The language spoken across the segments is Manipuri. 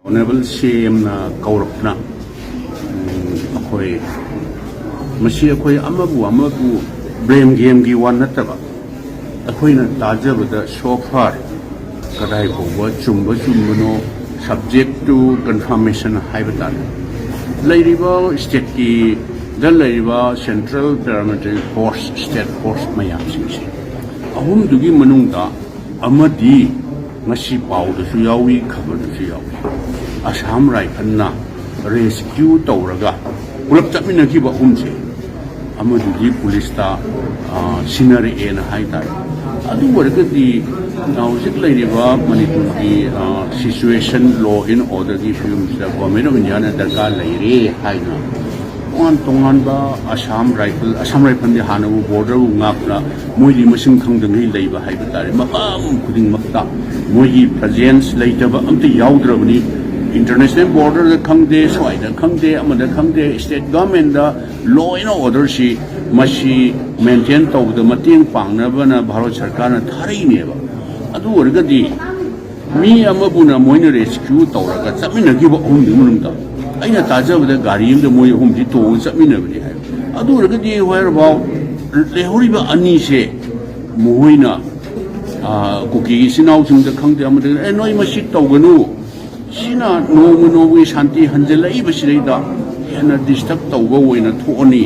Honorable CM na kaurapna akhoi masi akhoi amabu blame game gi wan nataba akhoi na tajabada so far kadai bowa chumba no subject to confirmation haibata lairiba state ki lairiba central paramilitary force state force mayam singsi ahum dugi manungda amadi ngasi pau da su yawi khabar da su yawi Assam Rifle na rescue tawraga ulap chapmina ki ba humse amadudi police ta scenery en haidai adu wargadi hojik lairiba manipur ki situation law in order ki film sa government of India na darkar laire haina tongan ba Assam Rifle di hanabu border ngapla moidi masing khangdang leiba haiba tare mapam kuding makta moigi presence leitaba amta yaudravani international border the khangde swaida khangde amada khangde state government da law and order si mashi maintain tawda mating pangnabana bharat sarkar na thari neba adu orgadi mi amabuna moina rescue tawraga chamina gi ba hum munungta aina tajabada gari imda moi hum di to chamina bani hai adu orgadi where about lehoriba ani se moina kuki sinau singda khangde amada noi mashi tawganu Sina no shanti hanjela ibasirida hena disturb tawba oina thoni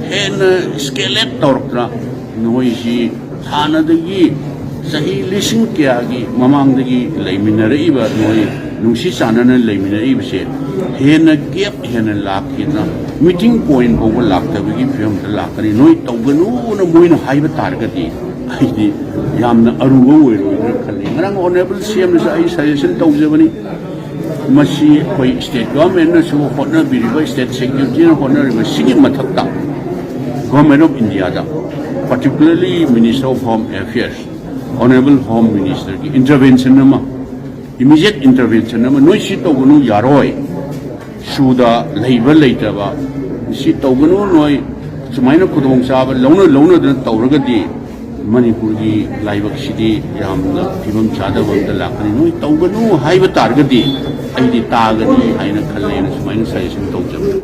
hena skelet torkra noisi thana dagi sahi lising kya gi mamang dagi leiminare iba noi nungsi sanana leiminare ibase hena gap hena lakina meeting point over lakta gi film lakani noi tawganu na moina haiba targati aidi yamna aruwa oiro khali ngarang honorable CM sa ai suggestion tawjabani Masi koi state government na suwa hotna biriba state security na hotna riba sigi mathakta government of India da particularly Minister of Home Affairs Honorable Home Minister ki intervention nama immediate intervention nama noi si tawganu yaroi suda leiba leitaba si tawganu noi sumaina khudong saba launa dan tawragadi Manipur ki laibak sidi yamna phibam chadabam da lakani noi tawganu haiba targadi aidi tagani haina khalle na sumaina suggestion tawjab